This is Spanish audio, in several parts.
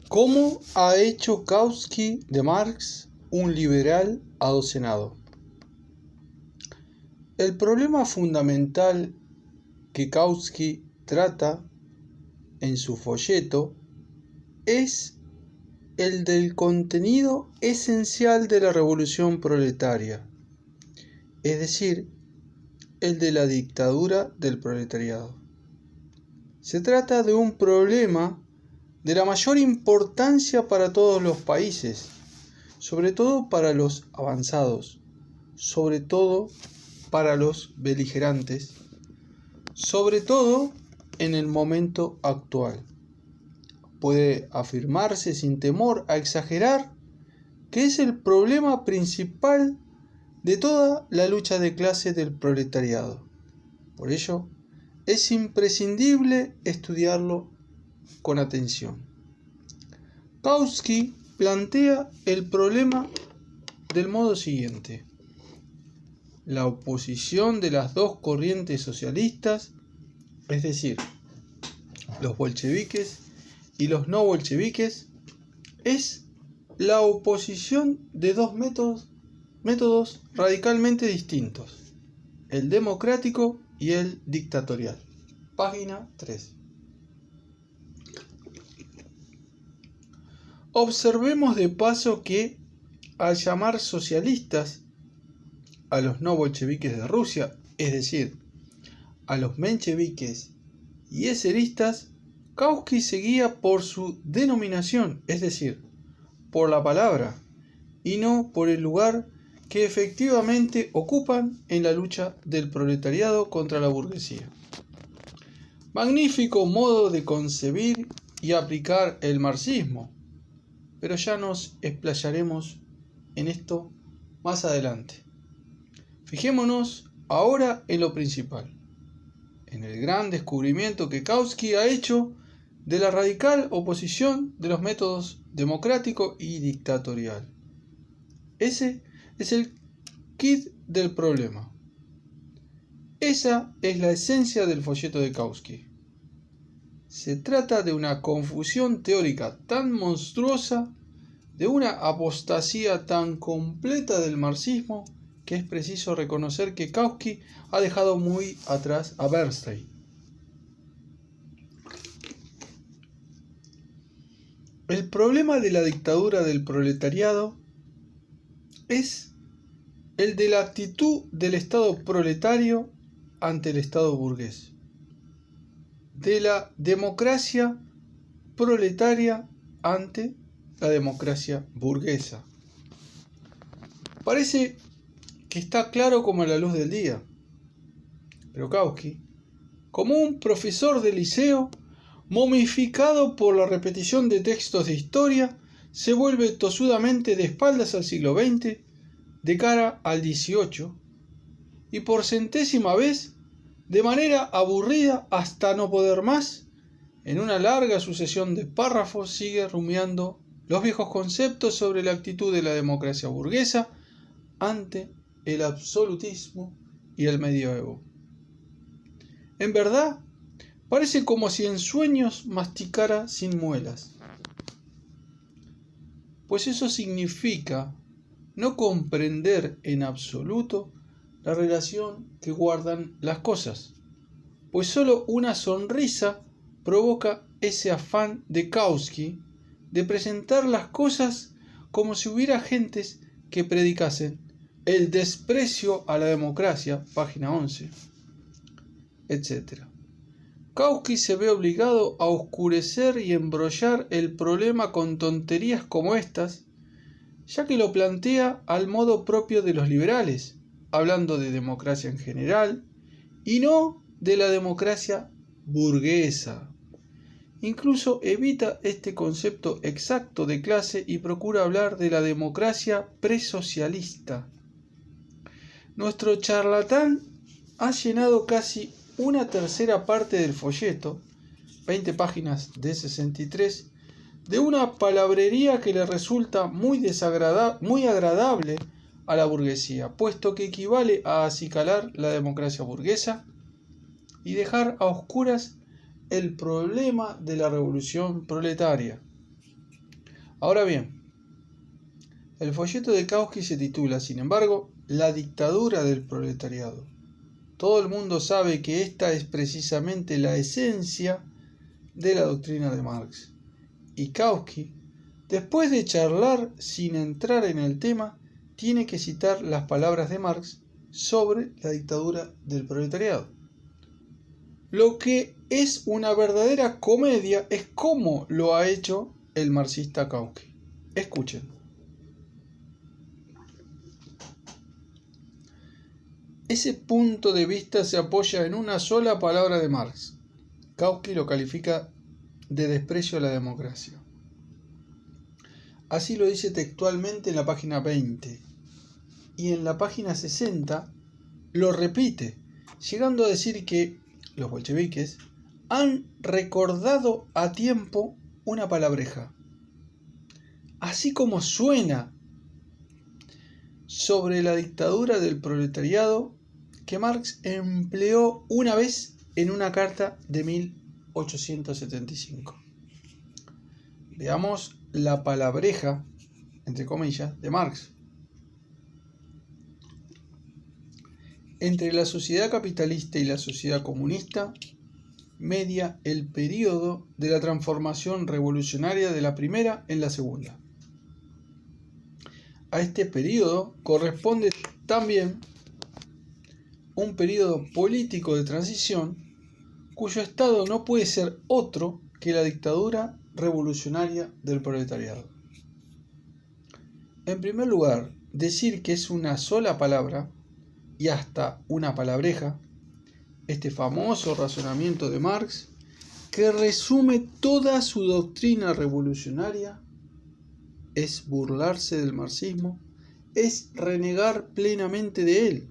¿Cómo ha hecho Kautsky de Marx un liberal adocenado? El problema fundamental que Kautsky trata en su folleto es el del contenido esencial de la revolución proletaria, es decir, el de la dictadura del proletariado. Se trata de un problema de la mayor importancia para todos los países, sobre todo para los avanzados, sobre todo para los beligerantes, sobre todo en el momento actual. Puede afirmarse sin temor a exagerar que es el problema principal de toda la lucha de clase del proletariado. Por ello, es imprescindible estudiarlo con atención. Kautsky plantea el problema del modo siguiente: la oposición de las dos corrientes socialistas, es decir, los bolcheviques y los no bolcheviques, es la oposición de dos métodos radicalmente distintos, el democrático y el dictatorial. Página 3. Observemos de paso que, al llamar socialistas a los no bolcheviques de Rusia, es decir, a los mencheviques y eseristas, Kautsky se guía por su denominación, es decir, por la palabra, y no por el lugar que efectivamente ocupan en la lucha del proletariado contra la burguesía. Magnífico modo de concebir y aplicar el marxismo, pero ya nos explayaremos en esto más adelante. Fijémonos ahora en lo principal, en el gran descubrimiento que Kautsky ha hecho de la radical oposición de los métodos democrático y dictatorial. Ese es el quid del problema. Esa es la esencia del folleto de Kautsky. Se trata de una confusión teórica tan monstruosa, de una apostasía tan completa del marxismo, que es preciso reconocer que Kautsky ha dejado muy atrás a Bernstein. El problema de la dictadura del proletariado es el de la actitud del Estado proletario ante el Estado burgués, de la democracia proletaria ante la democracia burguesa. Parece que está claro como a la luz del día, pero Kautsky, como un profesor de liceo, momificado por la repetición de textos de historia, se vuelve tosudamente de espaldas al siglo XX, de cara al XVIII, y por centésima vez, de manera aburrida hasta no poder más, en una larga sucesión de párrafos sigue rumiando los viejos conceptos sobre la actitud de la democracia burguesa ante el absolutismo y el medioevo. En verdad, parece como si en sueños masticara sin muelas. Pues eso significa no comprender en absoluto la relación que guardan las cosas, pues solo una sonrisa provoca ese afán de Kautsky de presentar las cosas como si hubiera gentes que predicasen el desprecio a la democracia, página 11, etc. Kautsky se ve obligado a oscurecer y embrollar el problema con tonterías como estas, ya que lo plantea al modo propio de los liberales, hablando de democracia en general y no de la democracia burguesa. Incluso evita este concepto exacto de clase y procura hablar de la democracia presocialista. Nuestro charlatán ha llenado casi una tercera parte del folleto, 20 páginas de 63, de una palabrería que le resulta muy agradable a la burguesía, puesto que equivale a acicalar la democracia burguesa y dejar a oscuras el problema de la revolución proletaria. Ahora bien, el folleto de Kautsky se titula, sin embargo, La dictadura del proletariado. Todo el mundo sabe que esta es precisamente la esencia de la doctrina de Marx. Y Kautsky, después de charlar sin entrar en el tema, tiene que citar las palabras de Marx sobre la dictadura del proletariado. Lo que es una verdadera comedia es cómo lo ha hecho el marxista Kautsky. Escuchen. Ese punto de vista se apoya en una sola palabra de Marx. Kautsky lo califica de desprecio a la democracia. Así lo dice textualmente en la página 20. Y en la página 60 lo repite, llegando a decir que los bolcheviques han recordado a tiempo una palabreja, así como suena, sobre la dictadura del proletariado que Marx empleó una vez en una carta de 1875. Veamos la palabreja, entre comillas, de Marx. Entre la sociedad capitalista y la sociedad comunista media el período de la transformación revolucionaria de la primera en la segunda. A este período corresponde también un período político de transición cuyo estado no puede ser otro que la dictadura revolucionaria del proletariado. En primer lugar, decir que es una sola palabra y hasta una palabreja, este famoso razonamiento de Marx, que resume toda su doctrina revolucionaria, es burlarse del marxismo, es renegar plenamente de él.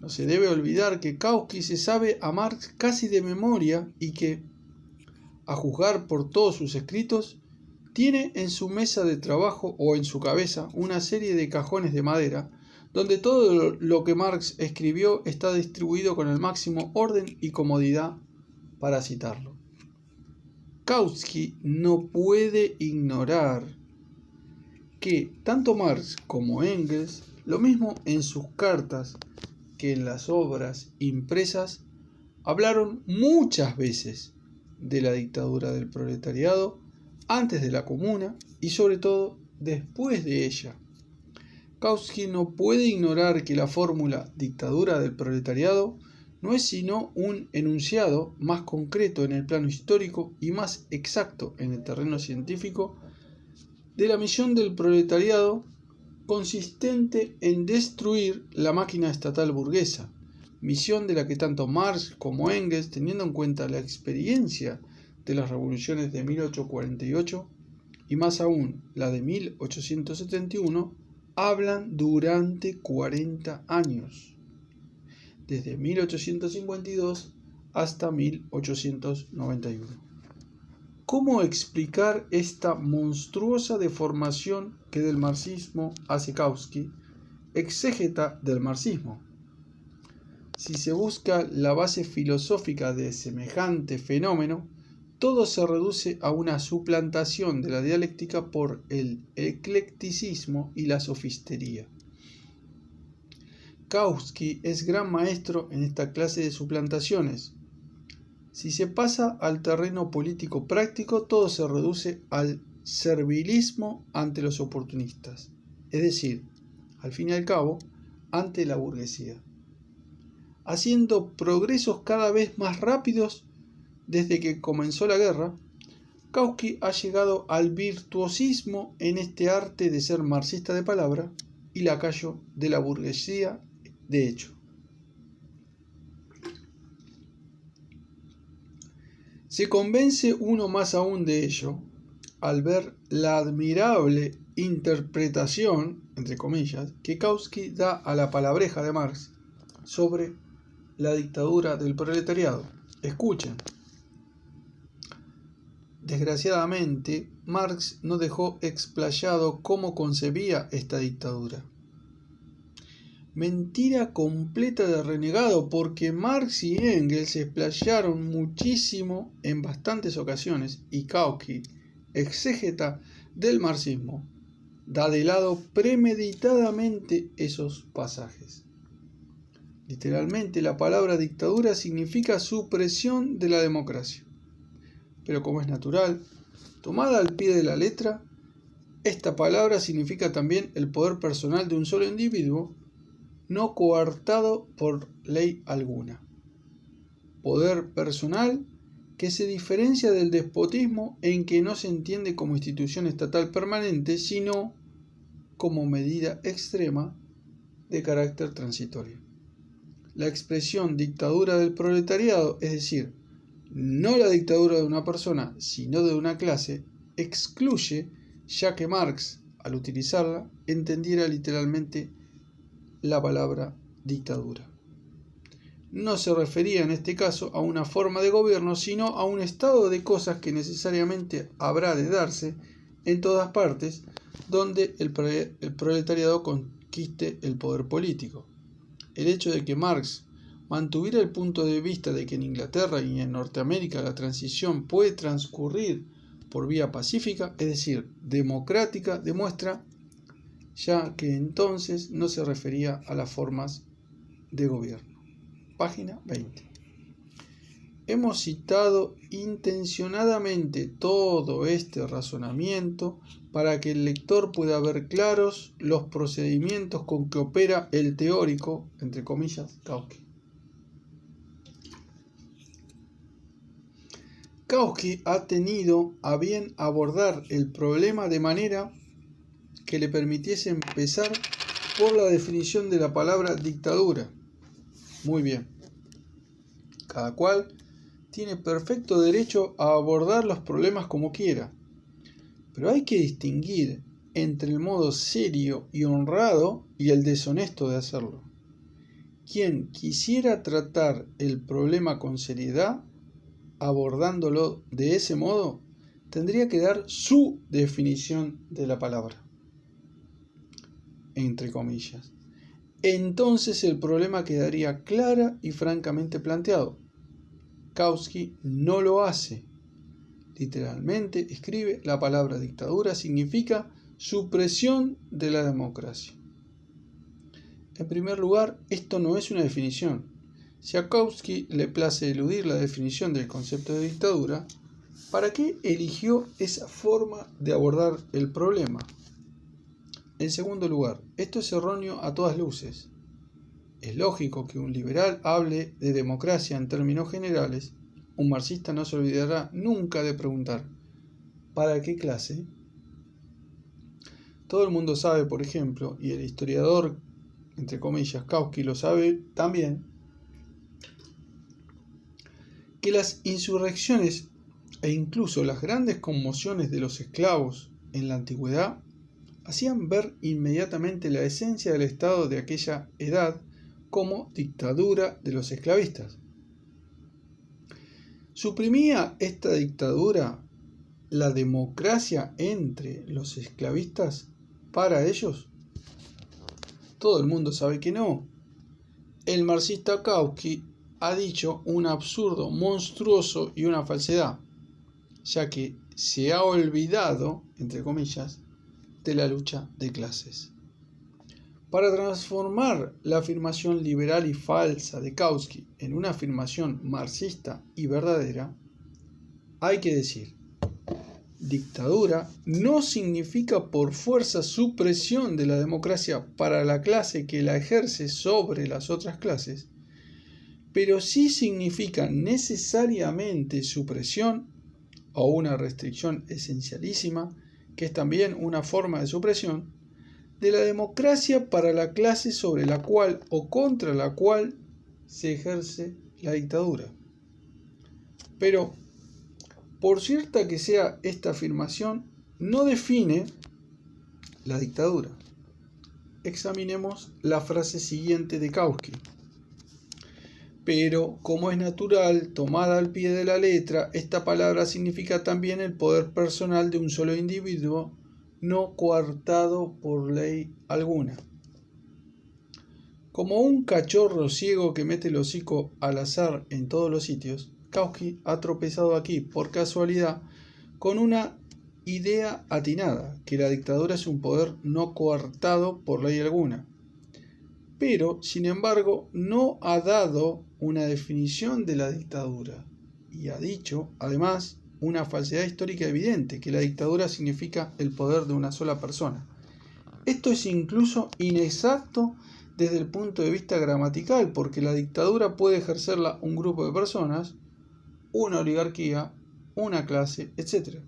No se debe olvidar que Kautsky se sabe a Marx casi de memoria y que, a juzgar por todos sus escritos, tiene en su mesa de trabajo o en su cabeza una serie de cajones de madera donde todo lo que Marx escribió está distribuido con el máximo orden y comodidad para citarlo. Kautsky no puede ignorar que tanto Marx como Engels, lo mismo en sus cartas que en las obras impresas, hablaron muchas veces de la dictadura del proletariado antes de la Comuna y sobre todo después de ella. Kautsky no puede ignorar que la fórmula dictadura del proletariado no es sino un enunciado más concreto en el plano histórico y más exacto en el terreno científico de la misión del proletariado, consistente en destruir la máquina estatal burguesa, misión de la que tanto Marx como Engels, teniendo en cuenta la experiencia de las revoluciones de 1848 y más aún la de 1871, hablan durante 40 años, desde 1852 hasta 1891. ¿Cómo explicar esta monstruosa deformación que del marxismo hace Kautsky, exégeta del marxismo? Si se busca la base filosófica de semejante fenómeno, todo se reduce a una suplantación de la dialéctica por el eclecticismo y la sofistería. Kautsky es gran maestro en esta clase de suplantaciones. Si se pasa al terreno político práctico, todo se reduce al servilismo ante los oportunistas, es decir, al fin y al cabo, ante la burguesía, haciendo progresos cada vez más rápidos. Desde que comenzó la guerra, Kautsky ha llegado al virtuosismo en este arte de ser marxista de palabra y lacayo de la burguesía de hecho. Se convence uno más aún de ello al ver la admirable interpretación, entre comillas, que Kautsky da a la palabreja de Marx sobre la dictadura del proletariado. Escuchen. Desgraciadamente, Marx no dejó explayado cómo concebía esta dictadura. Mentira completa de renegado, porque Marx y Engels se explayaron muchísimo en bastantes ocasiones y Kautsky, exégeta del marxismo da de lado premeditadamente esos pasajes. Literalmente, la palabra dictadura significa supresión de la democracia. Pero como es natural, tomada al pie de la letra, esta palabra significa también el poder personal de un solo individuo, no coartado por ley alguna. Poder personal que se diferencia del despotismo en que no se entiende como institución estatal permanente, sino como medida extrema de carácter transitorio. La expresión dictadura del proletariado, es decir, no la dictadura de una persona, sino de una clase, excluye, ya que Marx, al utilizarla, entendiera literalmente la palabra dictadura. No se refería en este caso a una forma de gobierno, sino a un estado de cosas que necesariamente habrá de darse en todas partes donde el proletariado conquiste el poder político. El hecho de que Marx mantuviera el punto de vista de que en Inglaterra y en Norteamérica la transición puede transcurrir por vía pacífica, es decir, democrática, demuestra ya que entonces no se refería a las formas de gobierno. Página 20. Hemos citado intencionadamente todo este razonamiento para que el lector pueda ver claros los procedimientos con que opera el teórico, entre comillas, Kautsky. Kautsky ha tenido a bien abordar el problema de manera que le permitiese empezar por la definición de la palabra dictadura. Muy bien. Cada cual tiene perfecto derecho a abordar los problemas como quiera, pero hay que distinguir entre el modo serio y honrado y el deshonesto de hacerlo. Quien quisiera tratar el problema con seriedad, abordándolo de ese modo, tendría que dar su definición de la palabra, entre comillas. Entonces el problema quedaría clara y francamente planteado. Kautsky no lo hace. Literalmente escribe: la palabra dictadura significa supresión de la democracia. En primer lugar, esto no es una definición. Si a Kautsky le place eludir la definición del concepto de dictadura, ¿para qué eligió esa forma de abordar el problema? En segundo lugar, esto es erróneo a todas luces. Es lógico que un liberal hable de democracia en términos generales. Un marxista no se olvidará nunca de preguntar: ¿para qué clase? Todo el mundo sabe, por ejemplo, y el historiador, entre comillas, Kautsky lo sabe también, que las insurrecciones e incluso las grandes conmociones de los esclavos en la antigüedad hacían ver inmediatamente la esencia del Estado de aquella edad como dictadura de los esclavistas. ¿Suprimía esta dictadura la democracia entre los esclavistas para ellos? Todo el mundo sabe que no. El marxista Kautsky ha dicho un absurdo monstruoso y una falsedad, ya que se ha olvidado, entre comillas, de la lucha de clases. Para transformar la afirmación liberal y falsa de Kautsky en una afirmación marxista y verdadera, hay que decir: dictadura no significa por fuerza supresión de la democracia para la clase que la ejerce sobre las otras clases, pero sí significa necesariamente supresión o una restricción esencialísima, que es también una forma de supresión, de la democracia para la clase sobre la cual o contra la cual se ejerce la dictadura. Pero, por cierta que sea esta afirmación, no define la dictadura. Examinemos la frase siguiente de Kautsky. Pero, como es natural, tomada al pie de la letra, esta palabra significa también el poder personal de un solo individuo, no coartado por ley alguna. Como un cachorro ciego que mete el hocico al azar en todos los sitios, Kautsky ha tropezado aquí, por casualidad, con una idea atinada, que la dictadura es un poder no coartado por ley alguna. Pero, sin embargo, no ha dado una definición de la dictadura y ha dicho, además, una falsedad histórica evidente, que la dictadura significa el poder de una sola persona. Esto es incluso inexacto desde el punto de vista gramatical, porque la dictadura puede ejercerla un grupo de personas, una oligarquía, una clase, etc.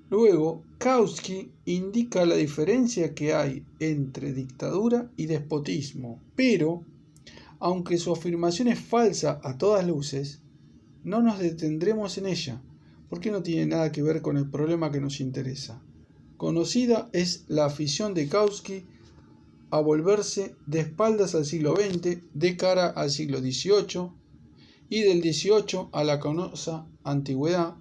Luego, Kautsky indica la diferencia que hay entre dictadura y despotismo, pero, aunque su afirmación es falsa a todas luces, no nos detendremos en ella, porque no tiene nada que ver con el problema que nos interesa. Conocida es la afición de Kautsky a volverse de espaldas al siglo XX, de cara al siglo XVIII, y del XVIII a la canosa antigüedad,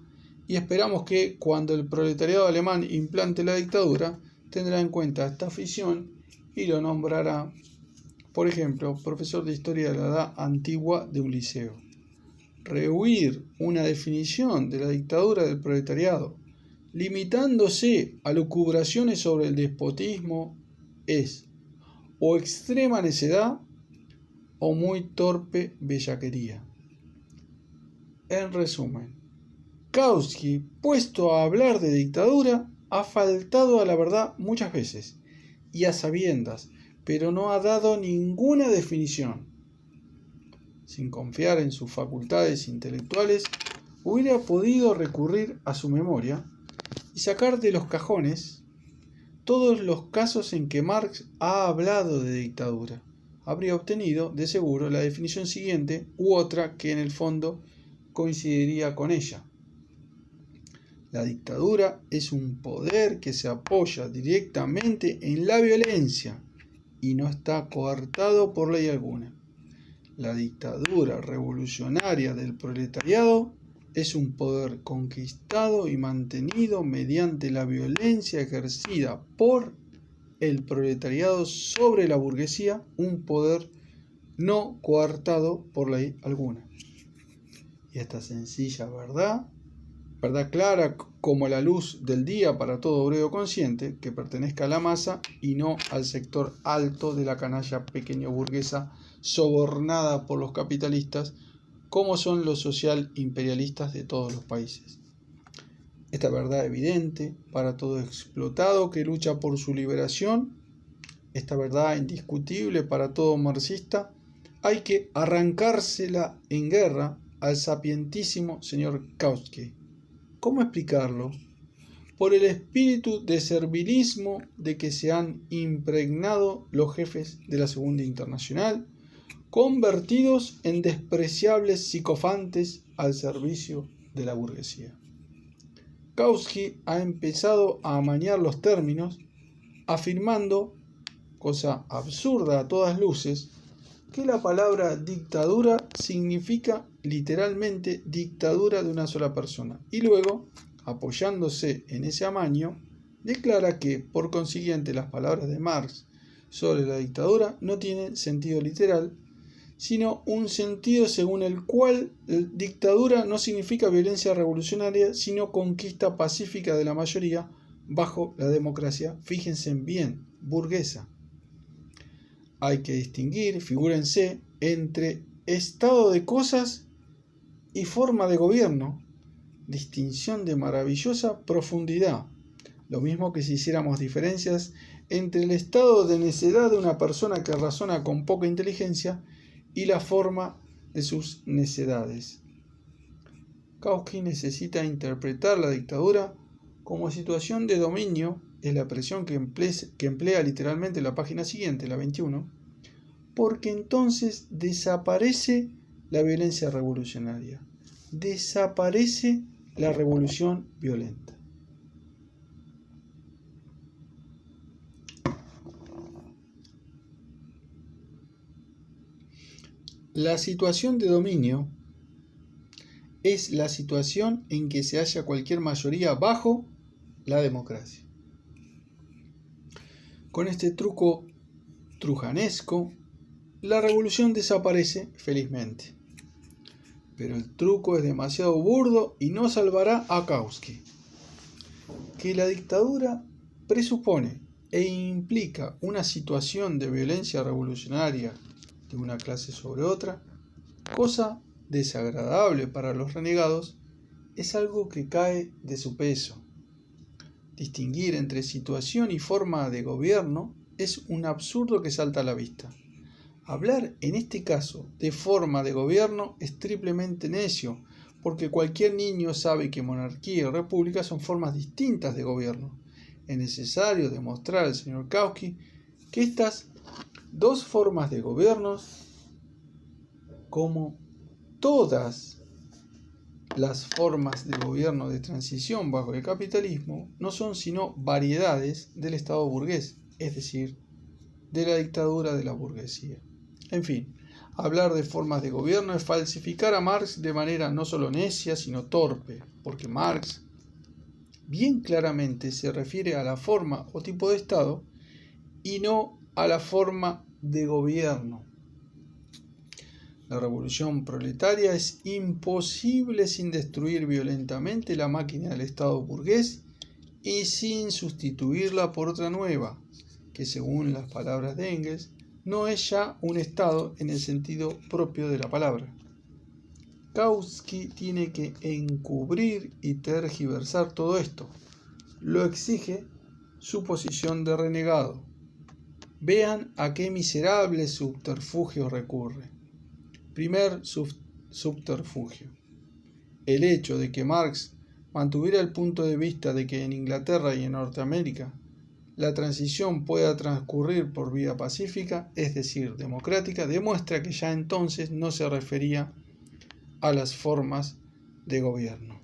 y esperamos que, cuando el proletariado alemán implante la dictadura, tendrá en cuenta esta afición y lo nombrará, por ejemplo, profesor de Historia de la Edad Antigua de un liceo. Rehuir una definición de la dictadura del proletariado, limitándose a lucubraciones sobre el despotismo, es o extrema necedad o muy torpe bellaquería. En resumen, Kautsky, puesto a hablar de dictadura, ha faltado a la verdad muchas veces, y a sabiendas, pero no ha dado ninguna definición. Sin confiar en sus facultades intelectuales, hubiera podido recurrir a su memoria y sacar de los cajones todos los casos en que Marx ha hablado de dictadura. Habría obtenido, de seguro, la definición siguiente u otra que en el fondo coincidiría con ella. La dictadura es un poder que se apoya directamente en la violencia y no está coartado por ley alguna. La dictadura revolucionaria del proletariado es un poder conquistado y mantenido mediante la violencia ejercida por el proletariado sobre la burguesía, un poder no coartado por ley alguna. Y esta sencilla verdad clara como la luz del día para todo obrero consciente, que pertenezca a la masa y no al sector alto de la canalla pequeño burguesa sobornada por los capitalistas, como son los social imperialistas de todos los países. Esta verdad evidente para todo explotado que lucha por su liberación, esta verdad indiscutible para todo marxista, hay que arrancársela en guerra al sapientísimo señor Kautsky. ¿Cómo explicarlo? Por el espíritu de servilismo de que se han impregnado los jefes de la Segunda Internacional, convertidos en despreciables psicofantes al servicio de la burguesía. Kautsky ha empezado a amañar los términos, afirmando, cosa absurda a todas luces, que la palabra dictadura significa literalmente dictadura de una sola persona, y luego, apoyándose en ese amaño, declara que, por consiguiente, las palabras de Marx sobre la dictadura no tienen sentido literal, sino un sentido según el cual dictadura no significa violencia revolucionaria, sino conquista pacífica de la mayoría bajo la democracia, fíjense bien, burguesa. Hay que distinguir, figúrense, entre estado de cosas y forma de gobierno, distinción de maravillosa profundidad, lo mismo que si hiciéramos diferencias entre el estado de necedad de una persona que razona con poca inteligencia y la forma de sus necedades. Kautsky necesita interpretar la dictadura como situación de dominio, es la expresión que emplea literalmente la página siguiente, la 21, porque entonces desaparece la violencia revolucionaria, desaparece la revolución violenta. La situación de dominio es la situación en que se halla cualquier mayoría bajo la democracia. Con este truco trujanesco, la revolución desaparece felizmente. Pero el truco es demasiado burdo y no salvará a Kautsky. que la dictadura presupone e implica una situación de violencia revolucionaria de una clase sobre otra, cosa desagradable para los renegados, es algo que cae de su peso. Distinguir entre situación y forma de gobierno es un absurdo que salta a la vista. Hablar en este caso de forma de gobierno es triplemente necio, porque cualquier niño sabe que monarquía y república son formas distintas de gobierno. Es necesario demostrar al señor Kautsky que estas dos formas de gobierno, como todas las formas de gobierno de transición bajo el capitalismo, no son sino variedades del Estado burgués, es decir, de la dictadura de la burguesía. En fin, hablar de formas de gobierno es falsificar a Marx de manera no solo necia, sino torpe, porque Marx bien claramente se refiere a la forma o tipo de Estado y no a la forma de gobierno. La revolución proletaria es imposible sin destruir violentamente la máquina del Estado burgués y sin sustituirla por otra nueva, que según las palabras de Engels, no es ya un Estado en el sentido propio de la palabra. Kautsky tiene que encubrir y tergiversar todo esto. Lo exige su posición de renegado. Vean a qué miserable subterfugio recurre. Primer subterfugio. El hecho de que Marx mantuviera el punto de vista de que en Inglaterra y en Norteamérica la transición pueda transcurrir por vía pacífica, es decir, democrática, demuestra que ya entonces no se refería a las formas de gobierno.